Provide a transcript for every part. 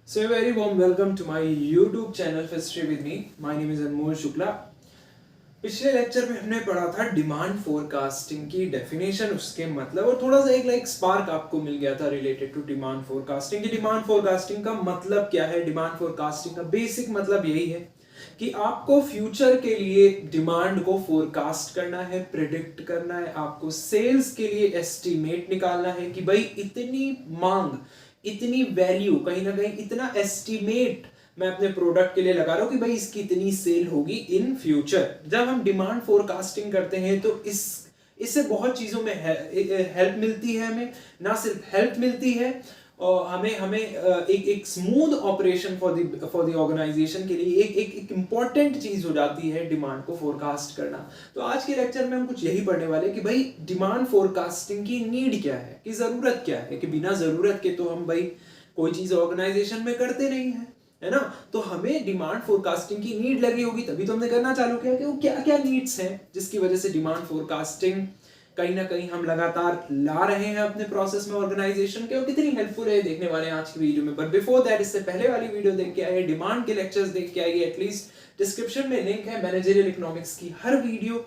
So a very warm welcome to my YouTube channel History with me. My name is Anmol Shukla. पिछले lecture में हमने पढ़ा था demand forecasting की definition, उसके मतलब, और थोड़ा सा एक स्पार्क आपको मिल गया था रिलेटेड टू डिमांड फोरकास्टिंग की डिमांड फोरकास्टिंग का मतलब क्या है। डिमांड फोरकास्टिंग का बेसिक मतलब यही है कि आपको फ्यूचर के लिए डिमांड को फोरकास्ट करना है, प्रिडिक्ट करना है। आपको सेल्स के लिए एस्टिमेट निकालना है कि भाई इतनी मांग, इतनी वैल्यू, कहीं ना कहीं इतना एस्टिमेट मैं अपने प्रोडक्ट के लिए लगा रहा हूं कि भाई इसकी इतनी सेल होगी इन फ्यूचर। जब हम डिमांड फोरकास्टिंग करते हैं तो इससे बहुत चीजों में हेल्प मिलती है। हमें ना सिर्फ हेल्प मिलती है और हमें एक smooth operation for the organisation के लिए एक इंपॉर्टेंट चीज हो जाती है डिमांड को फोरकास्ट करना। तो आज के लेक्चर में हम कुछ यही पढ़ने वाले कि भाई डिमांड फोरकास्टिंग की नीड क्या है, कि जरूरत क्या है, कि बिना जरूरत के तो हम भाई कोई चीज ऑर्गेनाइजेशन में करते नहीं है ना। तो हमें डिमांड फोरकास्टिंग की नीड लगी होगी तभी तो हमने करना चालू किया कि वो क्या क्या नीड्स हैं जिसकी वजह से डिमांड फोरकास्टिंग कहीं ना कहीं हम लगातार ला रहे हैं अपने प्रोसेस में ऑर्गेनाइजेशन के, और कितनी हेल्पफुल है देखने वाले हैं आज की वीडियो में। बट बिफोर दैट, इससे पहले वाली वीडियो देख के आइए, डिमांड के लेक्चर्स देख के आइए। एटलीस्ट डिस्क्रिप्शन में लिंक है मैनेजरियल इकोनॉमिक्स की हर वीडियो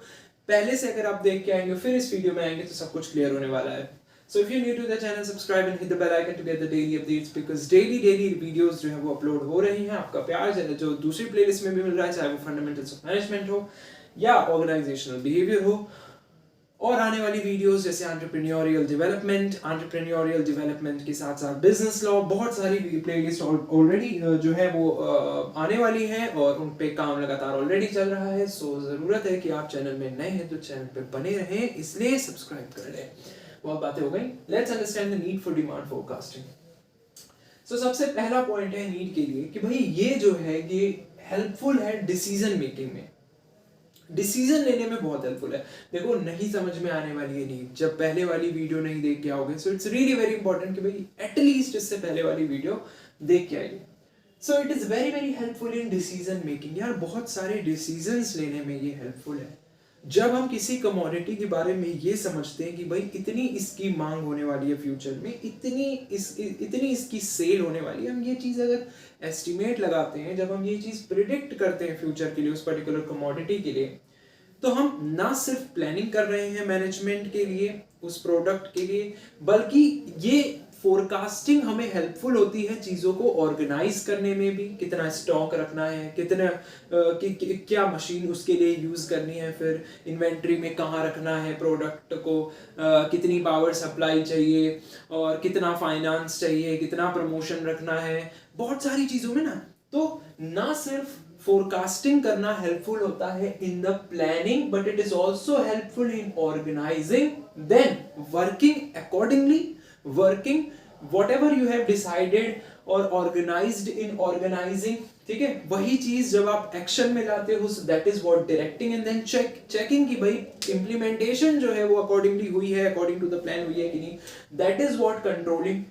पहले से अगर आप देख के आएंगे फिर इस वीडियो में आएंगे तो सब कुछ क्लियर होने वाला है। So if you're new to the channel, subscribe and hit the bell icon to get the daily updates because daily videos जो है वो अपलोड हो रही हैं। आपका प्यार जो दूसरी प्लेलिस्ट में भी मिल रहा है, चाहे वो फंडामेंटल्स ऑफ मैनेजमेंट हो या ऑर्गेनाइजेशनल बिहेवियर हो, और आने वाली वीडियोस जैसे एंटरप्रेन्योरियल डेवलपमेंट के साथ साथ बिजनेस लॉ, बहुत सारी प्लेलिस्ट ऑलरेडी जो है वो आने वाली हैं और उन पे काम लगातार ऑलरेडी चल रहा है। सो जरूरत है कि आप चैनल में नए हैं तो चैनल पे बने रहें, इसलिए सब्सक्राइब कर लें। बहुत बातें हो गई, let's understand the need for demand forecasting. So सबसे पहला पॉइंट है नीड के लिए कि भाई ये जो है ये हेल्पफुल है डिसीजन मेकिंग में, डिसीजन लेने में बहुत हेल्पफुल है। देखो नहीं समझ में आने वाली है नीड जब पहले वाली वीडियो नहीं देख के आओगे, so it's really very important कि भाई एटलीस्ट इससे पहले वाली वीडियो देख के आइए। So it is very very helpful in decision making. यार बहुत सारे डिसीजंस लेने में ये हेल्पफुल है। जब हम किसी कमोडिटी के बारे में ये समझते हैं कि भाई इतनी इसकी मांग होने वाली है फ्यूचर में, इतनी इसकी सेल होने वाली है, हम ये चीज़ अगर एस्टिमेट लगाते हैं, जब हम ये चीज़ प्रिडिक्ट करते हैं फ्यूचर के लिए उस पर्टिकुलर कमोडिटी के लिए, तो हम ना सिर्फ प्लानिंग कर रहे हैं मैनेजमेंट के लिए, उस प्रोडक्ट के लिए, बल्कि ये फोरकास्टिंग हमें हेल्पफुल होती है चीज़ों को ऑर्गेनाइज करने में भी। कितना स्टॉक रखना है, कितना क्या मशीन उसके लिए यूज़ करनी है, फिर इन्वेंट्री में कहाँ रखना है प्रोडक्ट को, कितनी पावर सप्लाई चाहिए, और कितना फाइनेंस चाहिए, कितना प्रमोशन रखना है, बहुत सारी चीज़ों में ना। तो ना सिर्फ फोरकास्टिंग करना हेल्पफुल होता है in the planning, but it is also helpful in organising, then working accordingly, working whatever you have decided or organized in organizing। ठीक है, वही चीज जब आप एक्शन में लाते हो, that is what directing, and then checking कि भाई इंप्लीमेंटेशन जो है वो अकॉर्डिंगली हुई है, अकॉर्डिंग टू द प्लान हुई है कि नहीं, दैट इज व्हाट कंट्रोलिंग।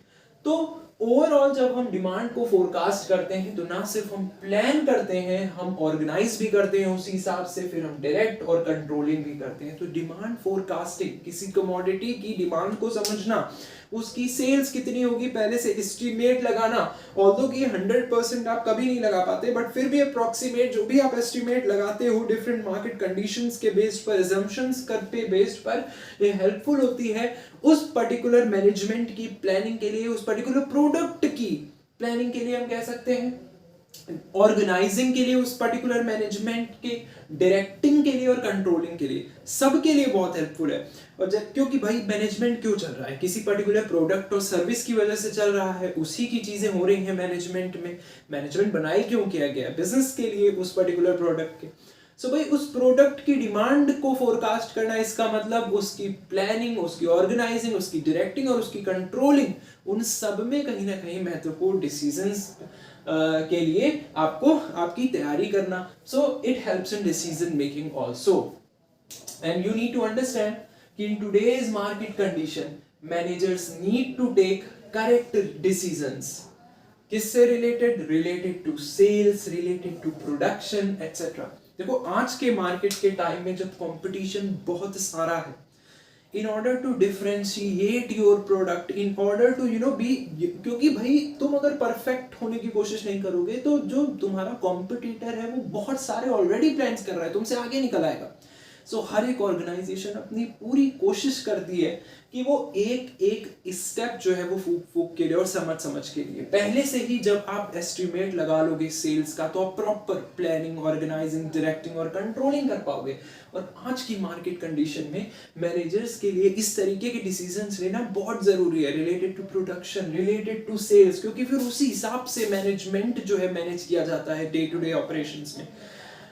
तो ओवरऑल जब हम डिमांड को फोरकास्ट करते हैं तो ना सिर्फ हम प्लान करते हैं, हम ऑर्गेनाइज भी करते हैं उसी हिसाब से, फिर हम डायरेक्ट और कंट्रोलिंग भी करते हैं। तो डिमांड फोरकास्टिंग, किसी कमोडिटी की डिमांड को समझना, उसकी सेल्स कितनी होगी पहले से एस्टिमेट लगाना, ऑल्दो कि 100% आप कभी नहीं लगा पाते, बट फिर भी अप्रोक्सीमेट जो भी आप एस्टिमेट लगाते हो डिफरेंट मार्केट कंडीशंस के बेस्ड पर, अजम्पशंस पे बेस्ड पर, ये हेल्पफुल होती है उस पर्टिकुलर मैनेजमेंट की प्लानिंग के लिए, उस पर्टिकुलर प्रोडक्ट की प्लानिंग के लिए, हम कह सकते हैं ऑर्गेनाइजिंग के लिए, उस पर्टिकुलर मैनेजमेंट के डायरेक्टिंग के लिए और कंट्रोलिंग के लिए, सबके लिए बहुत हेल्पफुल है। और जब क्योंकि भाई मैनेजमेंट क्यों चल रहा है, किसी पर्टिकुलर प्रोडक्ट और सर्विस की वजह से चल रहा है, उसी की चीजें हो रही हैं मैनेजमेंट में। मैनेजमेंट बनाई क्यों किया गया, बिजनेस के लिए, उस पर्टिकुलर प्रोडक्ट के। सो भाई उस प्रोडक्ट की डिमांड को फोरकास्ट करना, इसका मतलब उसकी प्लानिंग, उसकी ऑर्गेनाइजिंग, उसकी डायरेक्टिंग और उसकी कंट्रोलिंग, उन सब में कहीं ना कहीं महत्वपूर्ण डिसीजंस के लिए आपको आपकी तैयारी करना। So it helps in decision making also, and you need to understand कि in today's market condition managers need to take correct decisions. किससे related to sales, related to production etcetera. देखो आज के मार्केट के टाइम में जब competition बहुत सारा है, in order to differentiate your product, in order to be, क्योंकि भाई तुम अगर परफेक्ट होने की कोशिश नहीं करोगे तो जो तुम्हारा कॉम्पिटिटर है वो बहुत सारे ऑलरेडी प्लान्स कर रहा है, तुमसे आगे निकल आएगा। सो हर एक ऑर्गेनाइजेशन अपनी पूरी कोशिश करती है कि वो एक एक स्टेप जो है वो फूक फूक के लिए और समझ समझ के लिए पहले से ही जब आप एस्टिमेट लगा लोगे सेल्स का तो आप प्रॉपर प्लानिंग, ऑर्गेनाइजिंग, डायरेक्टिंग और कंट्रोलिंग कर पाओगे। और आज की मार्केट कंडीशन में मैनेजर्स के लिए इस तरीके के डिसीजंस लेना बहुत जरूरी है, related to production, related to sales, क्योंकि फिर उसी हिसाब से मैनेजमेंट जो है मैनेज किया जाता है डे टू डे ऑपरेशंस में।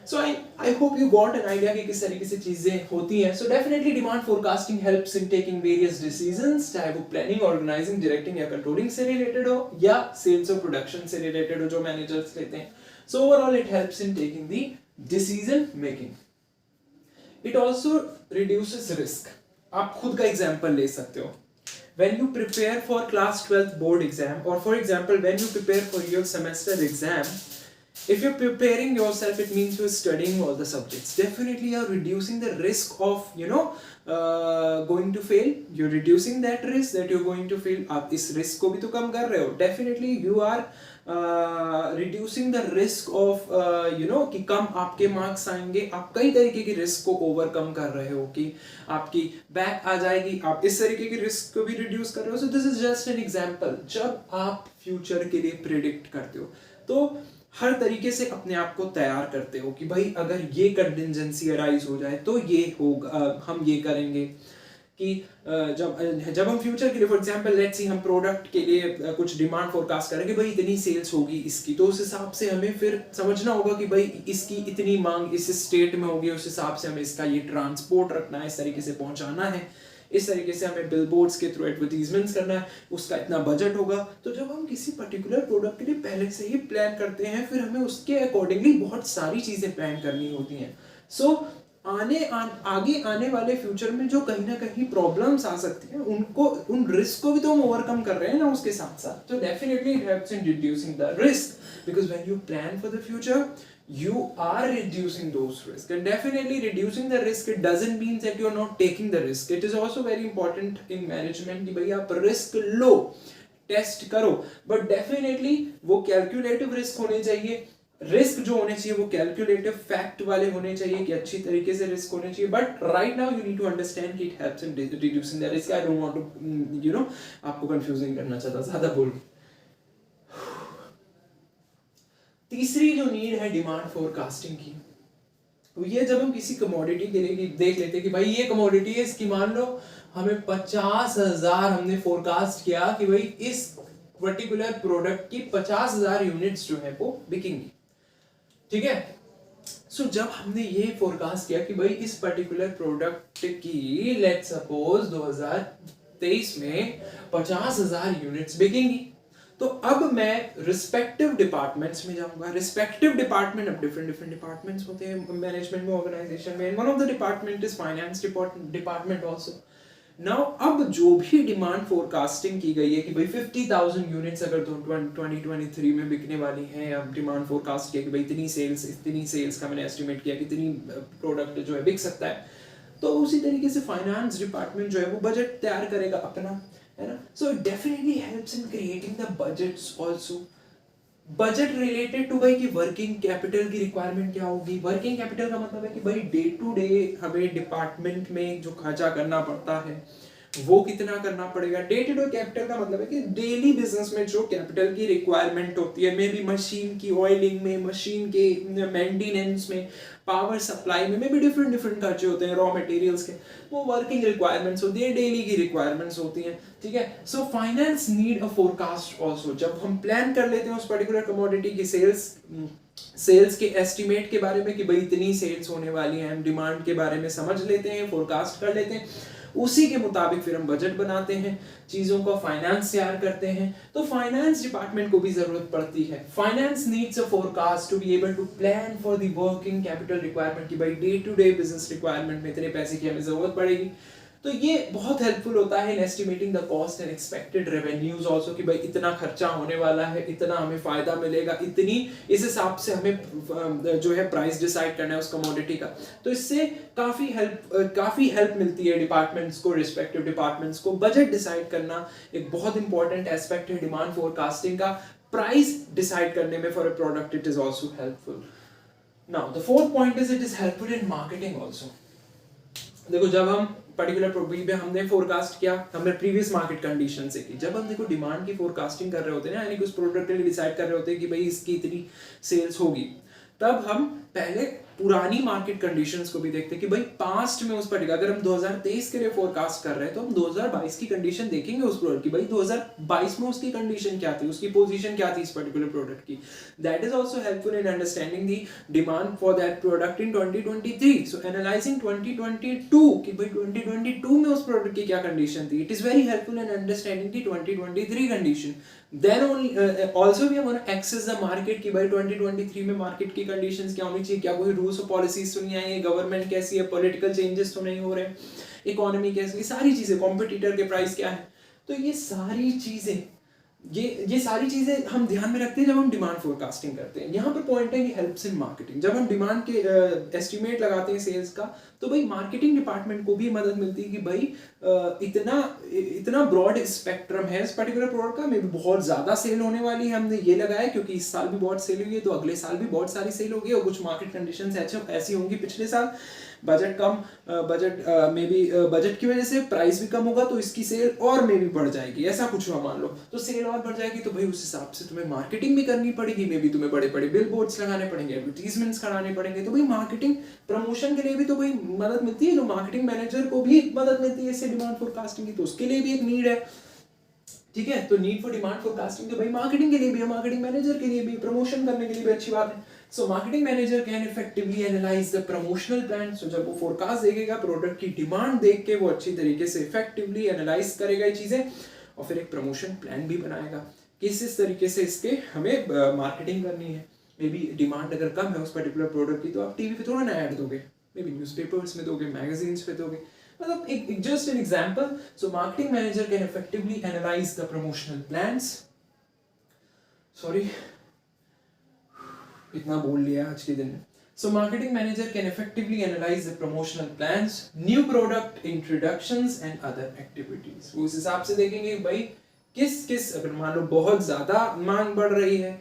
So I hope you got an idea कि किस तरीके से चीजें होती हैं। So definitely demand forecasting helps in taking various decisions, चाहे वो planning, organizing, directing या controlling से related हो या sales और production से related हो जो managers लेते हैं। So overall it helps in taking the decision making. It also reduces risk. आप खुद का example ले सकते हो। When you prepare for class 12th board exam, or for example when you prepare for your semester exam, if you're preparing yourself, it means you're studying all the subjects. Definitely you're reducing the risk of going to fail. You're reducing that risk that you're going to fail. आप इस risk को भी तो कम कर रहे हो। Definitely you are reducing the risk of कि कम आपके मार्क्स आएंगे। आप कई तरीके की रिस्क को ओवरकम कर रहे हो कि आपकी बैक आ जाएगी, आप इस तरीके की रिस्क को भी रिड्यूस कर रहे हो। So this is just an example. जब आप फ्यूचर के लिए प्रिडिक्ट करते हो तो हर तरीके से अपने आप को तैयार करते हो कि भाई अगर ये कंटिजेंसी अराइज हो जाए तो ये होगा, हम ये करेंगे कि जब हम फ्यूचर के लिए फॉर एग्जांपल लेट्स सी हम प्रोडक्ट के लिए कुछ डिमांड फोरकास्ट करेंगे, भाई इतनी सेल्स होगी इसकी, तो उस हिसाब से हमें फिर समझना होगा कि भाई इसकी इतनी मांग इस स्टेट में होगी, उस हिसाब से हमें इसका ये ट्रांसपोर्ट रखना है, इस तरीके से पहुंचाना है, इस तरीके से हमें बिलबोर्ड्स के थ्रू एडवर्टीजमेंट्स करना है, उसका इतना बजट होगा। तो जब हम किसी पर्टिकुलर प्रोडक्ट के लिए पहले से ही प्लान करते हैं, फिर हमें उसके अकॉर्डिंगली बहुत सारी चीजें प्लान करनी होती हैं। सो आगे आने वाले फ्यूचर में जो कहीं ना कहीं प्रॉब्लम्स आ सकती हैं, उन रिस्क को भी तो हम ओवरकम कर रहे हैं ना उसके साथ साथ। तो definitely it helps in reducing the risk, because when you plan for the future you are reducing those risks, and definitely reducing the risk, it doesn't mean that you are not taking the risk. It is also very important in management कि भाई आप risk लो, test करो, but definitely वो calculative risk होने चाहिए। Risk जो होने चाहिए वो कैलकुलेटिव फैक्ट वाले होने चाहिए कि अच्छी तरीके से रिस्क होने चाहिए। But right now you need to understand कि it helps in reducing the risk. I don't want to आपको कंफ्यूजिंग करना चाहता, ज्यादा बोल। तीसरी जो नीड है डिमांड फोरकास्टिंग की, तो ये जब हम किसी कमोडिटी के लिए देख लेते हैं कि भाई ये कमोडिटी है, इसकी मान लो हमें 50,000 हमने फोरकास्ट किया कि भाई इस पर्टिकुलर प्रोडक्ट की 50,000 यूनिट्स जो है वो बिकेंगी, ठीक है। सो जब हमने ये फोरकास्ट किया कि भाई इस पर्टिकुलर प्रोडक्ट की लेट्स सपोज 2023 में 50,000 यूनिट्स बिकेंगी, तो अब मैं रिस्पेक्टिव डिपार्टमेंट्स में जाऊंगा। रिस्पेक्टिव डिपार्टमेंट, अब डिफरेंट डिपार्टमेंट्स होते हैं मैनेजमेंट में, ऑर्गेनाइजेशन में। One of the department is finance department also. Now अब जो भी डिमांड फोरकास्टिंग की गई है कि भाई 50,000 यूनिट्स अगर 2023 में बिकने वाली हैं, अब डिमांड फोरकास्ट किया कि भाई इतनी सेल्स का मैंने एस्टिमेट किया कि इतनी प्रोडक्ट जो है बिक सकता है, तो उसी तरीके से फाइनेंस डिपार्टमेंट जो है वो बजट तैयार करेगा अपना, है ना। So it definitely helps in creating the budgets also. Budget related to भाई कि वर्किंग कैपिटल की रिक्वायरमेंट क्या होगी। वर्किंग कैपिटल का मतलब है कि भाई डे टू डे हमें डिपार्टमेंट में जो खर्चा करना पड़ता है वो कितना करना पड़ेगा। डे टू डे कैपिटल का मतलब है कि डेली बिजनेस में जो कैपिटल की रिक्वायरमेंट होती है, मे बी मशीन की ऑयलिंग में, मशीन के मेंटेनेंस में, पावर सप्लाई में, मे बी डिफरेंट खर्चे होते हैं, रॉ मटेरियल्स के, वो वर्किंग रिक्वायरमेंट्स होती है, डेली की रिक्वायरमेंट्स होती हैं, ठीक है। So finance need a forecast also. जब हम प्लान कर लेते हैं उस पर्टिकुलर कमोडिटी की सेल्स के एस्टिमेट के बारे में कि भाई इतनी सेल्स होने वाली हैं, हम डिमांड के बारे में समझ लेते हैं, फोरकास्ट कर लेते हैं, उसी के मुताबिक फिर हम बजट बनाते हैं, चीजों का फाइनेंस तैयार करते हैं। तो फाइनेंस डिपार्टमेंट को भी जरूरत पड़ती है। Finance needs a forecast to be able to plan for the working capital requirement कि भाई day to day business requirement में इतने पैसे की हमें जरूरत पड़ेगी। तो ये बहुत हेल्पफुल होता है in estimating the cost and expected revenues also, कि भाई इतना खर्चा होने वाला है, इतना हमें फायदा मिलेगा, इतनी, इस हिसाब से हमें जो है प्राइस डिसाइड करना है उस कमोडिटी का। तो इससे काफी हेल्प मिलती है डिपार्टमेंट्स को, रिस्पेक्टिव डिपार्टमेंट्स को। बजट डिसाइड करना एक बहुत इंपॉर्टेंट एस्पेक्ट है डिमांड फोरकास्टिंग का। प्राइस डिसाइड करने में for a product it is also helpful. Now the fourth point is it is helpful in marketing also. देखो जब हम पर्टिकुलर पे हमने फोरकास्ट किया, हमने प्रीवियस मार्केट कंडीशन से की, जब हम देखो डिमांड की फोरकास्टिंग कर रहे होते हैं ना, यानी कि उस प्रोडक्ट के लिए डिसाइड कर रहे होते हैं कि भाई इसकी इतनी सेल्स होगी, तब हम पहले पुरानी मार्केट कंडीशंस को भी देखते हैं कि भाई पास्ट में उस पर्टिकुलर, अगर हम 2023 के लिए फोरकास्ट कर रहे हैं तो हम 2022 की कंडीशन देखेंगे उस प्रोडक्ट की, भाई 2022 में उसकी कंडीशन क्या थी, उसकी पोजीशन क्या थी इस पर्टिकुलर प्रोडक्ट की। That is also helpful in understanding the demand for that product in 2023। So analysing 2022 कि भाई 2022 में उस प्रोडक्ट की क्या कंडीशन थी, it is very helpful in understanding the 2023 condition. Then also we have to access the market कि भाई 2023 में मार्केट की कंडीशंस क्या होनी चाहिए, क्या कोई रूल्स और पॉलिसीज तो नहीं आई है, गवर्नमेंट कैसी है, पॉलिटिकल चेंजेस तो नहीं हो रहे, इकोनॉमी कैसी, ये सारी चीजें, कॉम्पिटिटर के प्राइस क्या है। तो ये सारी चीजें ये सारी चीजें हम ध्यान में रखते हैं जब हम डिमांड फोरकास्टिंग करते हैं। यहाँ पर पॉइंट है कि हेल्प्स इन मार्केटिंग। जब हम डिमांड के एस्टिमेट लगाते हैं सेल्स का, तो भाई मार्केटिंग डिपार्टमेंट को भी मदद मिलती है कि भाई इतना ब्रॉड स्पेक्ट्रम है इस पर्टिकुलर प्रोडक्ट का, मे भी बहुत ज्यादा सेल होने वाली है, हमने ये लगाया क्योंकि इस साल भी बहुत सेल हुई है तो अगले साल भी बहुत सारी सेल होगी, और कुछ मार्केट कंडीशंस ऐसी होंगी पिछले साल, बजट की वजह से प्राइस भी कम होगा तो इसकी सेल और में भी बढ़ जाएगी, ऐसा कुछ हुआ मान लो, तो सेल और बढ़ जाएगी, तो भाई उस हिसाब से तुम्हें मार्केटिंग भी करनी पड़ेगी, मे भी तुम्हें बड़े बड़े बिल बोर्ड्स लगाने पड़ेंगे, एडवर्टीजमेंट्स कराने पड़ेंगे। तो भाई मार्केटिंग प्रमोशन के लिए भी तो भाई मदद मिलती है, जो मार्केटिंग मैनेजर को भी मदद मिलती है इससे डिमांड फोरकास्टिंग की, तो उसके लिए भी एक नीड है। ठीक है, तो नीड फॉर डिमांड फोरकास्टिंग तो भाई मार्केटिंग के लिए भी है, मार्केटिंग मैनेजर के लिए भी, प्रमोशन करने के लिए भी अच्छी बात है। So marketing manager can effectively analyse the promotional plan. So जब वो फोरकास्ट देखेगा, प्रोडक्ट की डिमांड देख के वो अच्छी तरीके से इफेक्टिवली एनालाइज करेगा ये चीजें, और फिर एक प्रमोशन प्लान भी बनाएगा कि इस तरीके से इसके हमें मार्केटिंग करनी है। मे बी डिमांड अगर कम है उस पर्टिकुलर प्रोडक्ट की, तो आप टीवी पे थोड़ा ना ऐड दोगे, मे बी न्यूज़पेपर्स में दोगे, मैगजीन्स पे दोगे, मतलब एक just an example. So marketing manager can effectively analyse the promotional plans. Sorry, इतना बोल लिया आज के दिन में। So marketing manager can effectively analyze the promotional plans, new product introductions and other activities. वो उस हिसाब से देखेंगे भाई किस अगर मान लो बहुत ज्यादा मांग बढ़ रही है,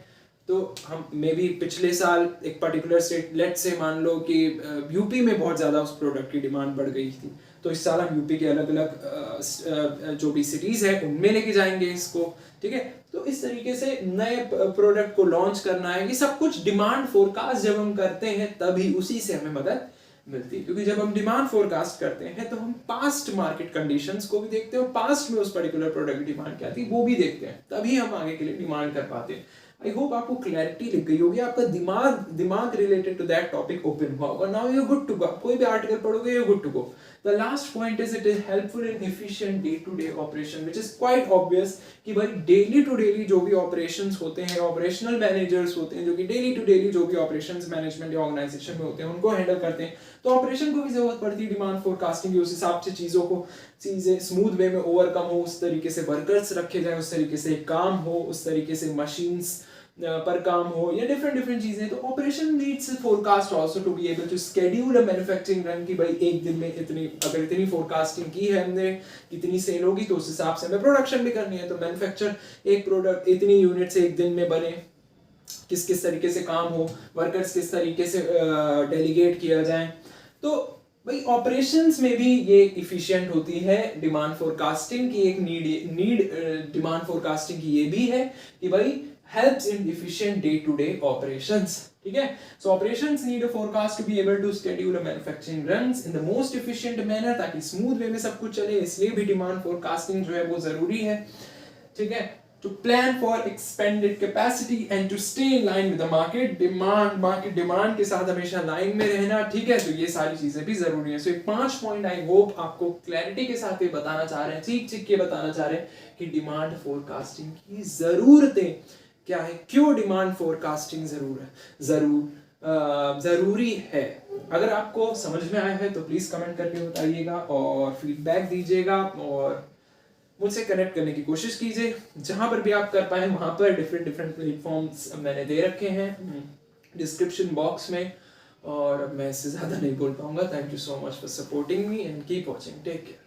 तो हम मे बी पिछले साल एक पर्टिकुलर स्टेट, लेट से मान लो कि यूपी में बहुत ज्यादा उस प्रोडक्ट की डिमांड बढ़ गई थी, तो इस साल हम यूपी के अलग अलग जो भी सिटीज है उनमें लेके जाएंगे इसको। ठीक है, तो इस तरीके से नए प्रोडक्ट को लॉन्च करना है, ये सब कुछ डिमांड फोरकास्ट जब हम करते हैं तभी उसी से हमें मदद मिलती है, क्योंकि जब हम डिमांड फोरकास्ट करते हैं तो हम पास्ट मार्केट कंडीशंस को भी देखते हैं और पास्ट में उस पर्टिकुलर प्रोडक्ट की डिमांड क्या थी वो भी देखते हैं, तभी हम आगे के लिए डिमांड कर पाते हैं। आई होप आपको क्लैरिटी लग गई होगी, आपका दिमाग related to that topic open हुआ होगा। Now you good to go, कोई भी आर्टिकल पढ़ोगे you good to go. The last point is it is helpful in efficient day-to-day operation, which is quite obvious कि भाई daily to daily जो भी operations होते हैं, operational managers होते हैं जो कि daily to daily जो भी operations management या organization में होते हैं उनको handle करते हैं, तो operation को भी जरूरत पड़ती है डिमांड फोरकास्टिंग की, उस हिसाब से चीजें स्मूथ वे में ओवरकम हो, उस तरीके से वर्कर्स रखे जाए, उस तरीके से काम हो, उस तरीके से मशीन्स पर काम हो, या डिफरेंट चीजें। तो operation needs forecast also to be able to schedule a manufacturing run कि भाई एक दिन में इतनी फोरकास्टिंग की है हमने, कितनी सेल होगी, तो उस हिसाब से हमें प्रोडक्शन भी करनी है, तो मैन्युफैक्चर एक प्रोडक्ट इतनी यूनिट से एक दिन में बने, किस तरीके से काम हो, वर्कर्स किस तरीके से डेलीगेट किया जाए। तो भाई ऑपरेशंस में भी ये इफिशिएंट होती है डिमांड फोरकास्टिंग की, एक नीड डिमांड फोरकास्टिंग की ये भी है कि भाई helps in efficient day-to-day operations. ठीक है, so operations need a forecast to be able to schedule a manufacturing runs in the most efficient manner, ताकि smooth way में सब कुछ चले, इसलिए भी डिमांड फोरकास्टिंग जो है वो जरूरी है। ठीक है, to plan for expanded capacity and to stay in line with the market demand के साथ हमेशा लाइन में रहना। ठीक है, तो ये सारी चीजें भी जरूरी है। सो एक 5 पॉइंट आई होप आपको क्लैरिटी के साथ ये बताना चाह रहे हैं, ठीक के बताना चाह रहे हैं कि डिमांड फोरकास्टिंग की जरूरतें क्या है, क्यों डिमांड फोरकास्टिंग जरूर ज़रूरी है। अगर आपको समझ में आया है तो प्लीज़ कमेंट करके बताइएगा और फीडबैक दीजिएगा और मुझसे कनेक्ट करने की कोशिश कीजिए। जहाँ पर भी आप कर पाएँ वहाँ पर डिफरेंट प्लेटफॉर्म्स मैंने दे रखे हैं डिस्क्रिप्शन बॉक्स में, और अब मैं इससे ज़्यादा नहीं बोल पाऊँगा। Thank you so much for supporting me and keep watching. Take care.